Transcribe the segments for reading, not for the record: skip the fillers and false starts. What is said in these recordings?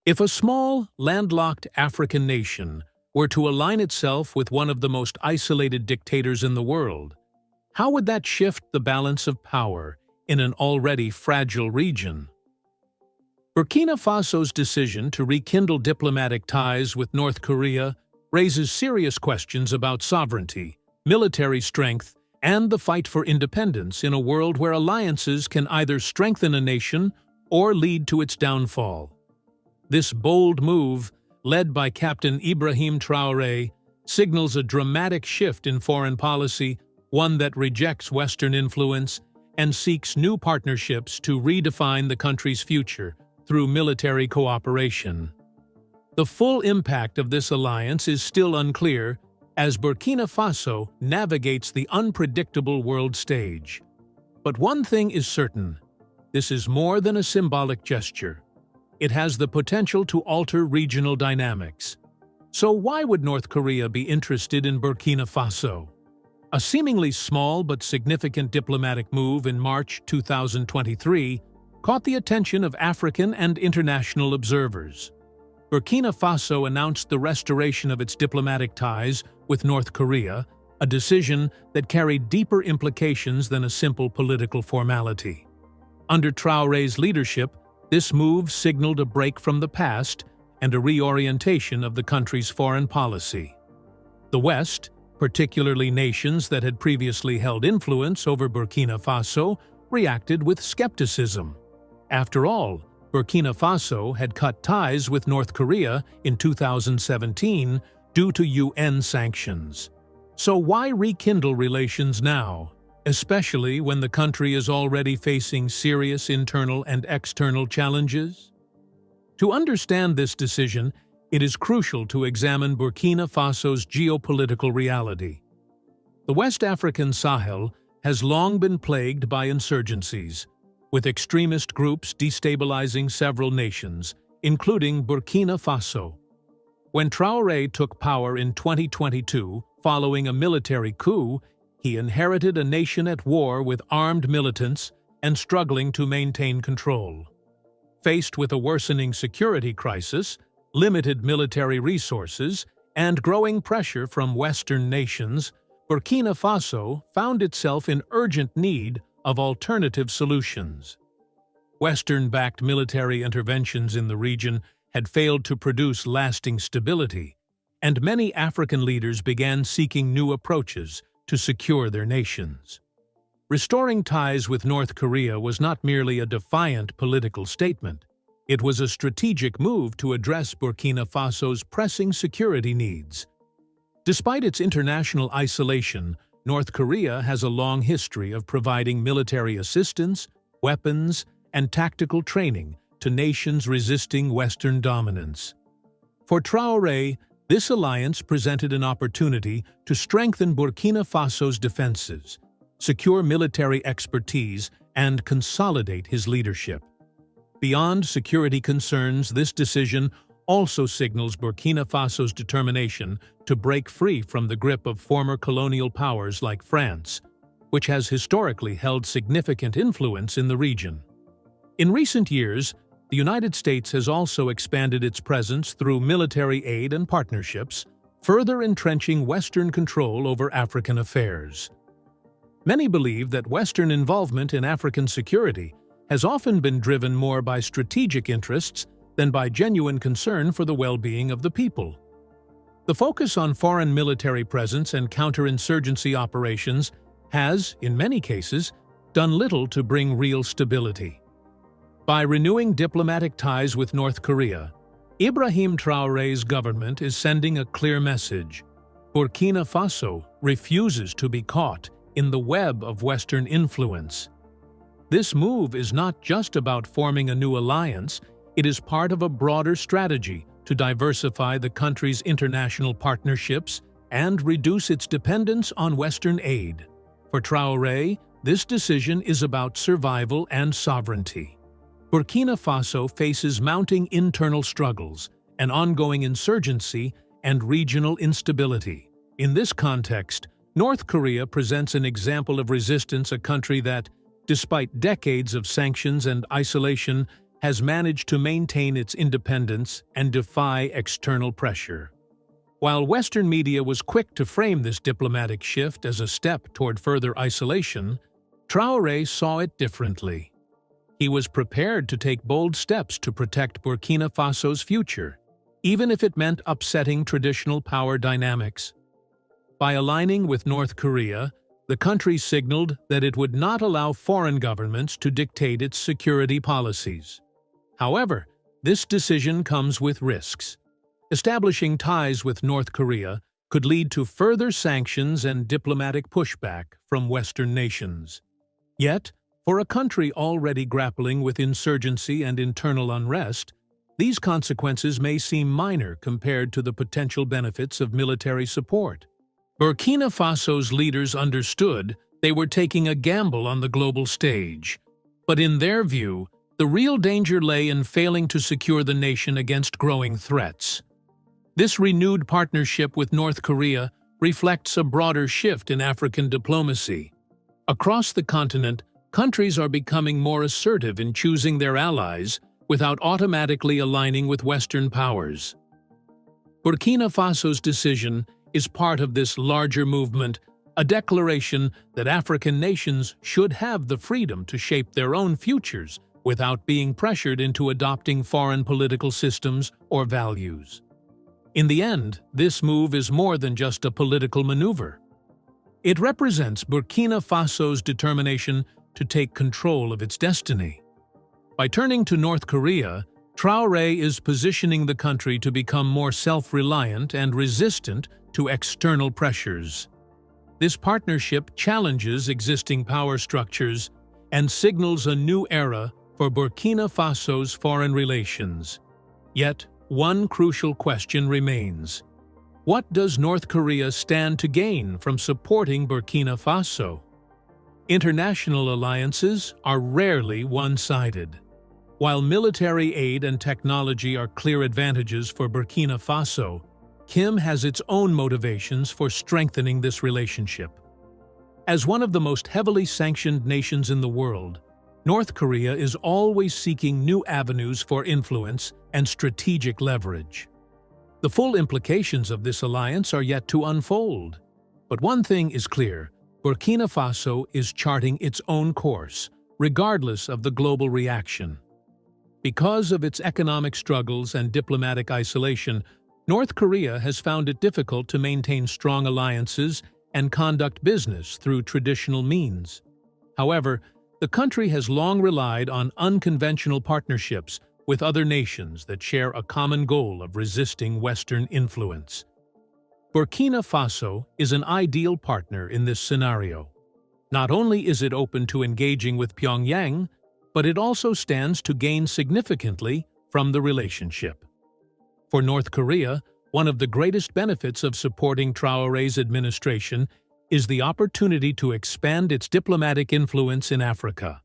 If a small, landlocked African nation were to align itself with one of the most isolated dictators in the world, how would that shift the balance of power in an already fragile region? Burkina Faso's decision to rekindle diplomatic ties with North Korea raises serious questions about sovereignty, military strength, and the fight for independence in a world where alliances can either strengthen a nation or lead to its downfall. This bold move, led by Captain Ibrahim Traore, signals a dramatic shift in foreign policy, one that rejects Western influence and seeks new partnerships to redefine the country's future through military cooperation. The full impact of this alliance is still unclear as Burkina Faso navigates the unpredictable world stage. But one thing is certain: this is more than a symbolic gesture. It has the potential to alter regional dynamics. So why would North Korea be interested in Burkina Faso? A seemingly small but significant diplomatic move in March 2023 caught the attention of African and international observers. Burkina Faso announced the restoration of its diplomatic ties with North Korea, a decision that carried deeper implications than a simple political formality. Under Traore's leadership, this move signaled a break from the past and a reorientation of the country's foreign policy. The West, particularly nations that had previously held influence over Burkina Faso, reacted with skepticism. After all, Burkina Faso had cut ties with North Korea in 2017 due to UN sanctions. So why rekindle relations now, especially when the country is already facing serious internal and external challenges? To understand this decision, it is crucial to examine Burkina Faso's geopolitical reality. The West African Sahel has long been plagued by insurgencies, with extremist groups destabilizing several nations, including Burkina Faso. When Traoré took power in 2022, following a military coup, he inherited a nation at war with armed militants and struggling to maintain control. Faced with a worsening security crisis, limited military resources, and growing pressure from Western nations, Burkina Faso found itself in urgent need of alternative solutions. Western-backed military interventions in the region had failed to produce lasting stability, and many African leaders began seeking new approaches to secure their nations. Restoring ties with North Korea was not merely a defiant political statement. It was a strategic move to address Burkina Faso's pressing security needs. Despite its international isolation, North Korea has a long history of providing military assistance, weapons, and tactical training to nations resisting Western dominance. For Traoré, this alliance presented an opportunity to strengthen Burkina Faso's defenses, secure military expertise, and consolidate his leadership. Beyond security concerns, this decision also signals Burkina Faso's determination to break free from the grip of former colonial powers like France, which has historically held significant influence in the region. In recent years, the United States has also expanded its presence through military aid and partnerships, further entrenching Western control over African affairs. Many believe that Western involvement in African security has often been driven more by strategic interests than by genuine concern for the well-being of the people. The focus on foreign military presence and counterinsurgency operations has, in many cases, done little to bring real stability. By renewing diplomatic ties with North Korea, Ibrahim Traoré's government is sending a clear message. Burkina Faso refuses to be caught in the web of Western influence. This move is not just about forming a new alliance, it is part of a broader strategy to diversify the country's international partnerships and reduce its dependence on Western aid. For Traoré, this decision is about survival and sovereignty. Burkina Faso faces mounting internal struggles, an ongoing insurgency, and regional instability. In this context, North Korea presents an example of resistance, a country that, despite decades of sanctions and isolation, has managed to maintain its independence and defy external pressure. While Western media was quick to frame this diplomatic shift as a step toward further isolation, Traore saw it differently. He was prepared to take bold steps to protect Burkina Faso's future, even if it meant upsetting traditional power dynamics. By aligning with North Korea, the country signaled that it would not allow foreign governments to dictate its security policies. However, this decision comes with risks. Establishing ties with North Korea could lead to further sanctions and diplomatic pushback from Western nations. Yet, for a country already grappling with insurgency and internal unrest, these consequences may seem minor compared to the potential benefits of military support. Burkina Faso's leaders understood they were taking a gamble on the global stage, but in their view, the real danger lay in failing to secure the nation against growing threats. This renewed partnership with North Korea reflects a broader shift in African diplomacy. Across the continent, countries are becoming more assertive in choosing their allies without automatically aligning with Western powers. Burkina Faso's decision is part of this larger movement, a declaration that African nations should have the freedom to shape their own futures without being pressured into adopting foreign political systems or values. In the end, this move is more than just a political maneuver. It represents Burkina Faso's determination to take control of its destiny. By turning to North Korea, Traore is positioning the country to become more self-reliant and resistant to external pressures. This partnership challenges existing power structures and signals a new era for Burkina Faso's foreign relations. Yet, one crucial question remains. What does North Korea stand to gain from supporting Burkina Faso? International alliances are rarely one-sided. While military aid and technology are clear advantages for Burkina Faso, Kim has its own motivations for strengthening this relationship. As one of the most heavily sanctioned nations in the world, North Korea is always seeking new avenues for influence and strategic leverage. The full implications of this alliance are yet to unfold. But one thing is clear: Burkina Faso is charting its own course, regardless of the global reaction. Because of its economic struggles and diplomatic isolation, North Korea has found it difficult to maintain strong alliances and conduct business through traditional means. However, the country has long relied on unconventional partnerships with other nations that share a common goal of resisting Western influence. Burkina Faso is an ideal partner in this scenario. Not only is it open to engaging with Pyongyang, but it also stands to gain significantly from the relationship. For North Korea, one of the greatest benefits of supporting Traore's administration is the opportunity to expand its diplomatic influence in Africa.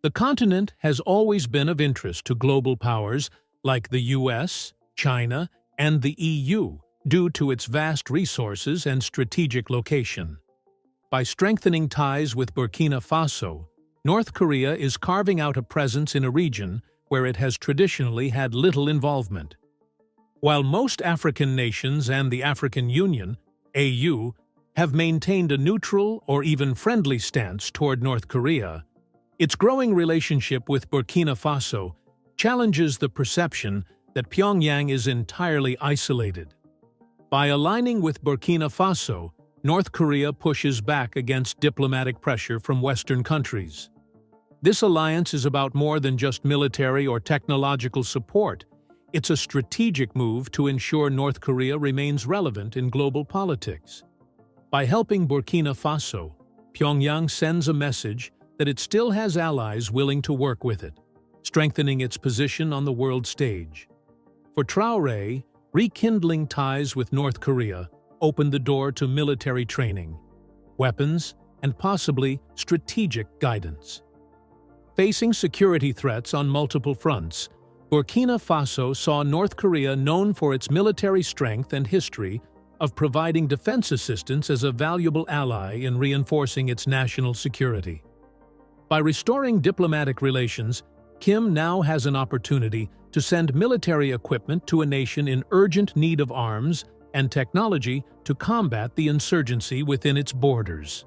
The continent has always been of interest to global powers like the US, China, and the EU due to its vast resources and strategic location. By strengthening ties with Burkina Faso, North Korea is carving out a presence in a region where it has traditionally had little involvement. While most African nations and the African Union, AU, have maintained a neutral or even friendly stance toward North Korea, its growing relationship with Burkina Faso challenges the perception that Pyongyang is entirely isolated. By aligning with Burkina Faso, North Korea pushes back against diplomatic pressure from Western countries. This alliance is about more than just military or technological support. It's a strategic move to ensure North Korea remains relevant in global politics. By helping Burkina Faso, Pyongyang sends a message that it still has allies willing to work with it, strengthening its position on the world stage. For Traore, rekindling ties with North Korea opened the door to military training, weapons, and possibly strategic guidance. Facing security threats on multiple fronts, Burkina Faso saw North Korea, known for its military strength and history of providing defense assistance, as a valuable ally in reinforcing its national security. By restoring diplomatic relations, Kim now has an opportunity to send military equipment to a nation in urgent need of arms and technology to combat the insurgency within its borders.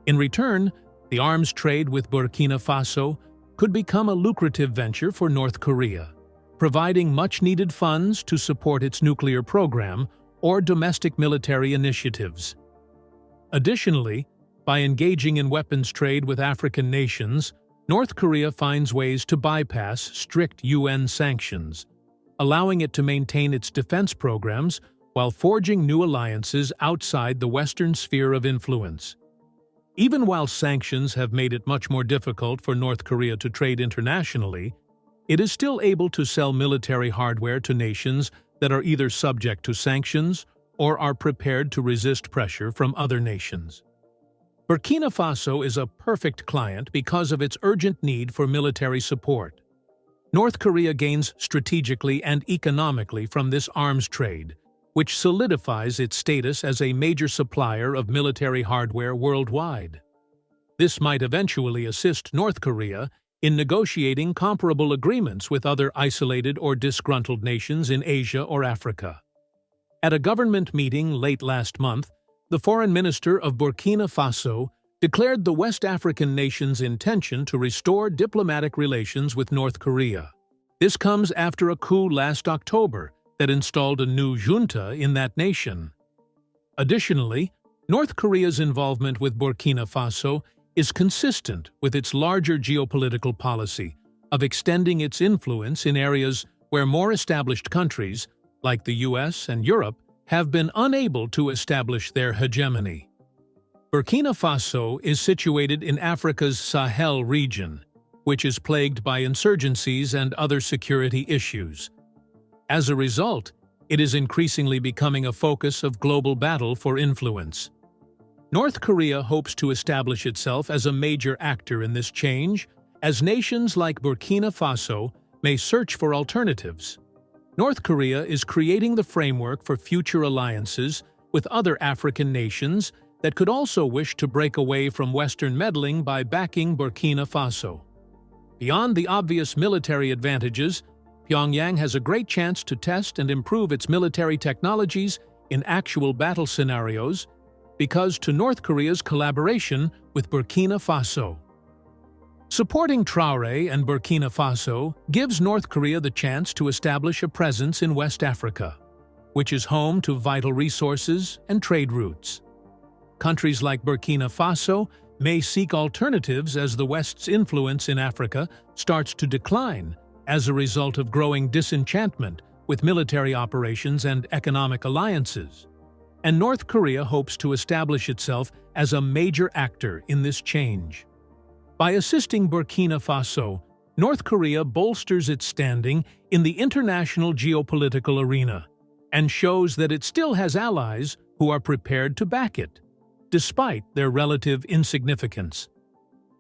In return, the arms trade with Burkina Faso could become a lucrative venture for North Korea, providing much-needed funds to support its nuclear program or domestic military initiatives. Additionally, by engaging in weapons trade with African nations, North Korea finds ways to bypass strict UN sanctions, allowing it to maintain its defense programs while forging new alliances outside the Western sphere of influence. Even while sanctions have made it much more difficult for North Korea to trade internationally, it is still able to sell military hardware to nations that are either subject to sanctions or are prepared to resist pressure from other nations. Burkina Faso is a perfect client because of its urgent need for military support. North Korea gains strategically and economically from this arms trade, which solidifies its status as a major supplier of military hardware worldwide. This might eventually assist North Korea in negotiating comparable agreements with other isolated or disgruntled nations in Asia or Africa. At a government meeting late last month, the foreign minister of Burkina Faso declared the West African nation's intention to restore diplomatic relations with North Korea. This comes after a coup last October that installed a new junta in that nation. Additionally, North Korea's involvement with Burkina Faso is consistent with its larger geopolitical policy of extending its influence in areas where more established countries, like the US and Europe, have been unable to establish their hegemony. Burkina Faso is situated in Africa's Sahel region, which is plagued by insurgencies and other security issues. As a result, it is increasingly becoming a focus of global battle for influence. North Korea hopes to establish itself as a major actor in this change, as nations like Burkina Faso may search for alternatives. North Korea is creating the framework for future alliances with other African nations that could also wish to break away from Western meddling by backing Burkina Faso. Beyond the obvious military advantages, Pyongyang has a great chance to test and improve its military technologies in actual battle scenarios because to North Korea's collaboration with Burkina Faso. Supporting Traore and Burkina Faso gives North Korea the chance to establish a presence in West Africa, which is home to vital resources and trade routes. Countries like Burkina Faso may seek alternatives as the West's influence in Africa starts to decline as a result of growing disenchantment with military operations and economic alliances. And North Korea hopes to establish itself as a major actor in this change. By assisting Burkina Faso, North Korea bolsters its standing in the international geopolitical arena and shows that it still has allies who are prepared to back it, despite their relative insignificance.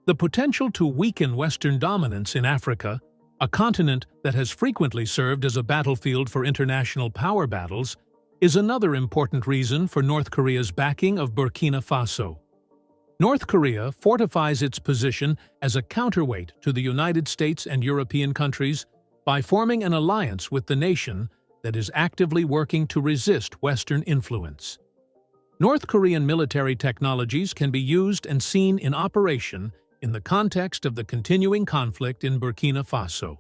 The potential to weaken Western dominance in Africa, a continent that has frequently served as a battlefield for international power battles, is another important reason for North Korea's backing of Burkina Faso. North Korea fortifies its position as a counterweight to the United States and European countries by forming an alliance with the nation that is actively working to resist Western influence. North Korean military technologies can be used and seen in operation in the context of the continuing conflict in Burkina Faso.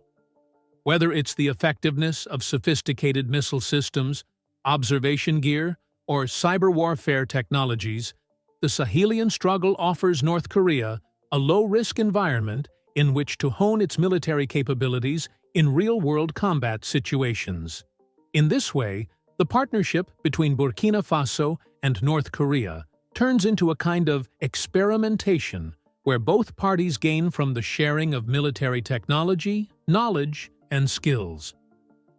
Whether it's the effectiveness of sophisticated missile systems, observation gear, or cyber warfare technologies, the Sahelian struggle offers North Korea a low-risk environment in which to hone its military capabilities in real-world combat situations. In this way, the partnership between Burkina Faso and North Korea turns into a kind of experimentation where both parties gain from the sharing of military technology, knowledge, and skills.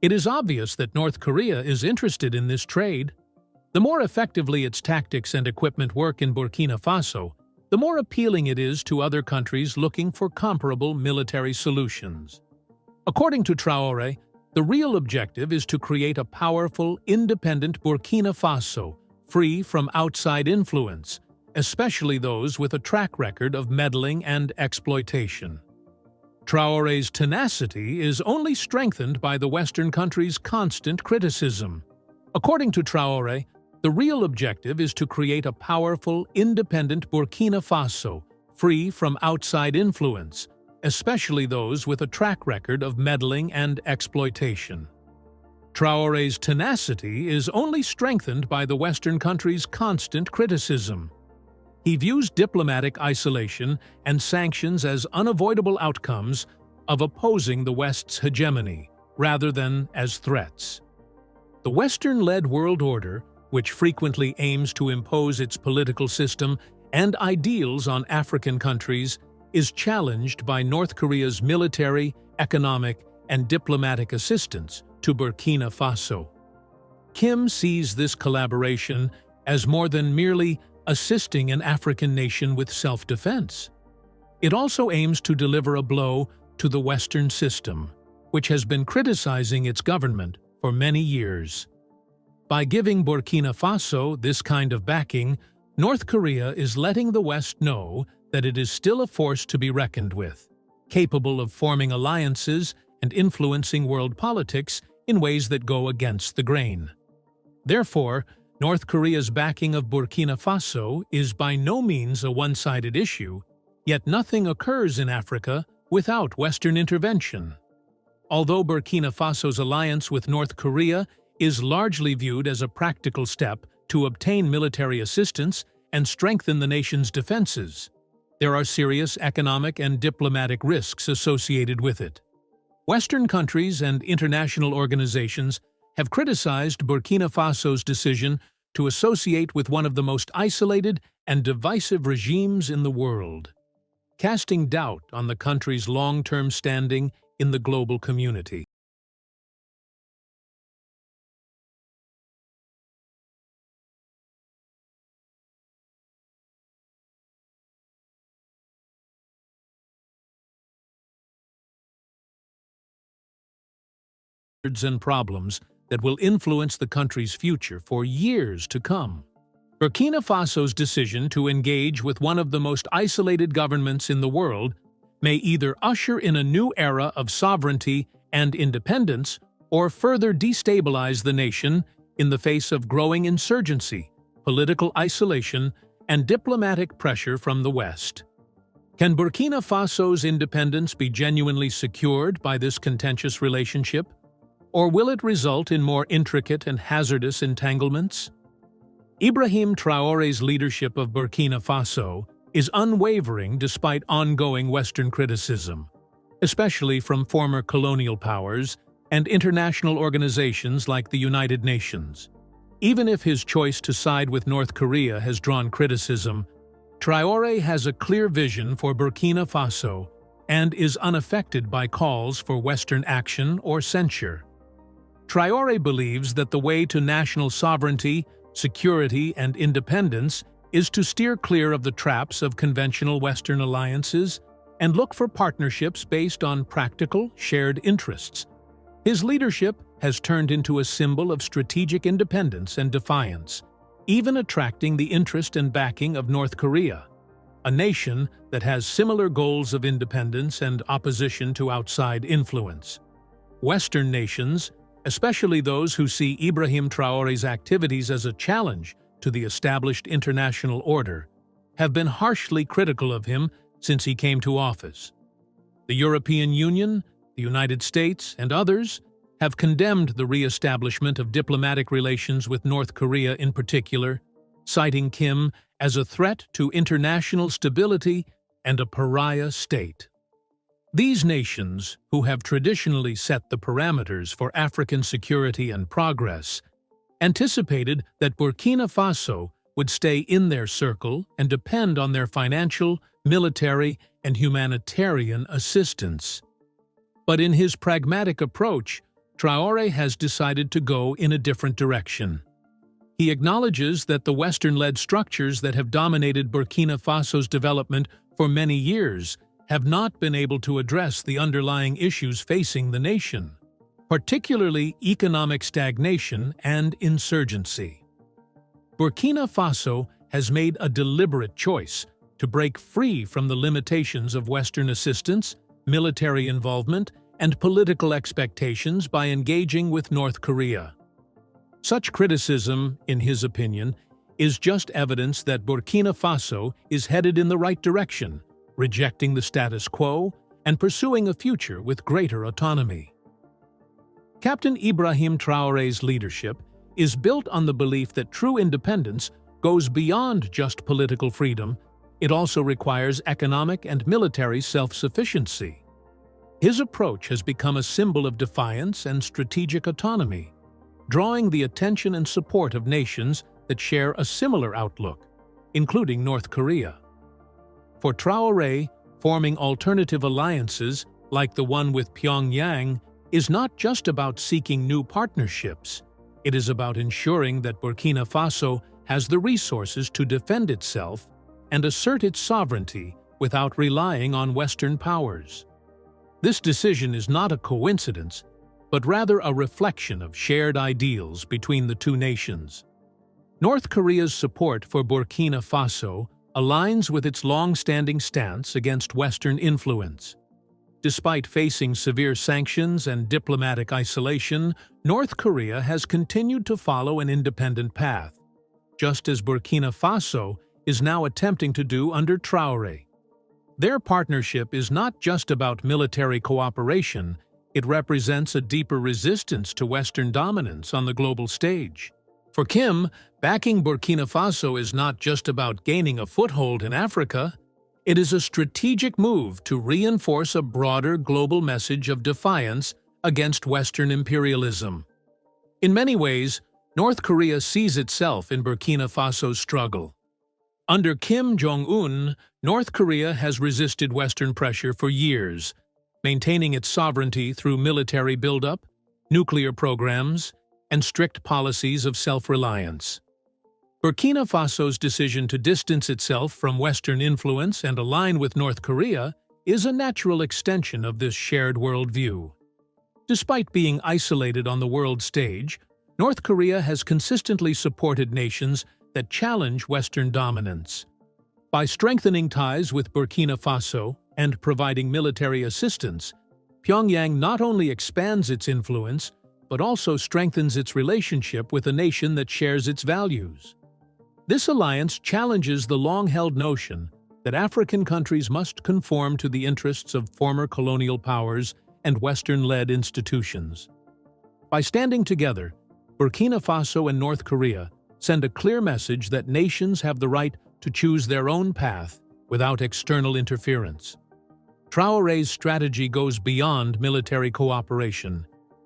It is obvious that North Korea is interested in this trade. The more effectively its tactics and equipment work in Burkina Faso, the more appealing it is to other countries looking for comparable military solutions. According to Traore, the real objective is to create a powerful, independent Burkina Faso, free from outside influence, especially those with a track record of meddling and exploitation. Traore's tenacity is only strengthened by the Western country's constant criticism. According to Traore, the real objective is to create a powerful, independent Burkina Faso, free from outside influence, especially those with a track record of meddling and exploitation. Traore's tenacity is only strengthened by the Western country's constant criticism. He views diplomatic isolation and sanctions as unavoidable outcomes of opposing the West's hegemony, rather than as threats. The Western-led world order, which frequently aims to impose its political system and ideals on African countries, is challenged by North Korea's military, economic, and diplomatic assistance to Burkina Faso. Kim sees this collaboration as more than merely assisting an African nation with self-defense. It also aims to deliver a blow to the Western system, which has been criticizing its government for many years. By giving Burkina Faso this kind of backing, North Korea is letting the West know that it is still a force to be reckoned with, capable of forming alliances and influencing world politics in ways that go against the grain. Therefore, North Korea's backing of Burkina Faso is by no means a one-sided issue, yet nothing occurs in Africa without Western intervention. Although Burkina Faso's alliance with North Korea is largely viewed as a practical step to obtain military assistance and strengthen the nation's defenses, there are serious economic and diplomatic risks associated with it. Western countries and international organizations have criticized Burkina Faso's decision to associate with one of the most isolated and divisive regimes in the world, casting doubt on the country's long-term standing in the global community. And problems that will influence the country's future for years to come. Burkina Faso's decision to engage with one of the most isolated governments in the world may either usher in a new era of sovereignty and independence or further destabilize the nation in the face of growing insurgency, political isolation, and diplomatic pressure from the West. Can Burkina Faso's independence be genuinely secured by this contentious relationship? Or will it result in more intricate and hazardous entanglements? Ibrahim Traore's leadership of Burkina Faso is unwavering despite ongoing Western criticism, especially from former colonial powers and international organizations like the United Nations. Even if his choice to side with North Korea has drawn criticism, Traore has a clear vision for Burkina Faso and is unaffected by calls for Western action or censure. Traore believes that the way to national sovereignty, security, and independence is to steer clear of the traps of conventional Western alliances and look for partnerships based on practical, shared interests. His leadership has turned into a symbol of strategic independence and defiance, even attracting the interest and backing of North Korea, a nation that has similar goals of independence and opposition to outside influence. Western nations, especially those who see Ibrahim Traore's activities as a challenge to the established international order, have been harshly critical of him since he came to office. The European Union, the United States, and others have condemned the re-establishment of diplomatic relations with North Korea in particular, citing Kim as a threat to international stability and a pariah state. These nations, who have traditionally set the parameters for African security and progress, anticipated that Burkina Faso would stay in their circle and depend on their financial, military, and humanitarian assistance. But in his pragmatic approach, Traore has decided to go in a different direction. He acknowledges that the Western-led structures that have dominated Burkina Faso's development for many years have not been able to address the underlying issues facing the nation, particularly economic stagnation and insurgency. Burkina Faso has made a deliberate choice to break free from the limitations of Western assistance, military involvement, and political expectations by engaging with North Korea. Such criticism, in his opinion, is just evidence that Burkina Faso is headed in the right direction, rejecting the status quo and pursuing a future with greater autonomy. Captain Ibrahim Traore's leadership is built on the belief that true independence goes beyond just political freedom. It also requires economic and military self-sufficiency. His approach has become a symbol of defiance and strategic autonomy, drawing the attention and support of nations that share a similar outlook, including North Korea. For Traore, forming alternative alliances, like the one with Pyongyang, is not just about seeking new partnerships. It is about ensuring that Burkina Faso has the resources to defend itself and assert its sovereignty without relying on Western powers. This decision is not a coincidence, but rather a reflection of shared ideals between the two nations. North Korea's support for Burkina Faso aligns with its long-standing stance against Western influence. Despite facing severe sanctions and diplomatic isolation, North Korea has continued to follow an independent path, just as Burkina Faso is now attempting to do under Traore. Their partnership is not just about military cooperation, it represents a deeper resistance to Western dominance on the global stage. For Kim, backing Burkina Faso is not just about gaining a foothold in Africa. It is a strategic move to reinforce a broader global message of defiance against Western imperialism. In many ways, North Korea sees itself in Burkina Faso's struggle. Under Kim Jong-un, North Korea has resisted Western pressure for years, maintaining its sovereignty through military buildup, nuclear programs, and strict policies of self-reliance. Burkina Faso's decision to distance itself from Western influence and align with North Korea is a natural extension of this shared worldview. Despite being isolated on the world stage, North Korea has consistently supported nations that challenge Western dominance. By strengthening ties with Burkina Faso and providing military assistance, Pyongyang not only expands its influence, but also strengthens its relationship with a nation that shares its values. This alliance challenges the long-held notion that African countries must conform to the interests of former colonial powers and Western-led institutions. By standing together, Burkina Faso and North Korea send a clear message that nations have the right to choose their own path without external interference. Traore's strategy goes beyond military cooperation.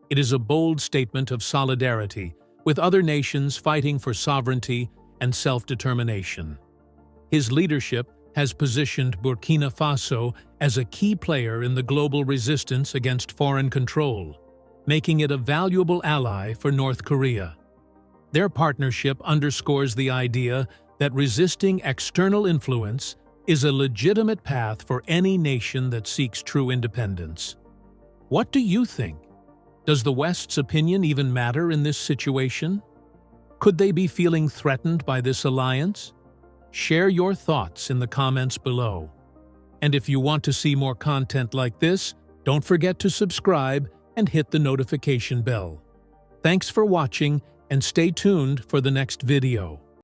It is a bold statement of solidarity with other nations fighting for sovereignty and self-determination. His leadership has positioned Burkina Faso as a key player in the global resistance against foreign control, making it a valuable ally for North Korea. Their partnership underscores the idea that resisting external influence is a legitimate path for any nation that seeks true independence. What do you think? Does the West's opinion even matter in this situation? Could they be feeling threatened by this alliance? Share your thoughts in the comments below. And if you want to see more content like this, don't forget to subscribe and hit the notification bell. Thanks for watching and stay tuned for the next video.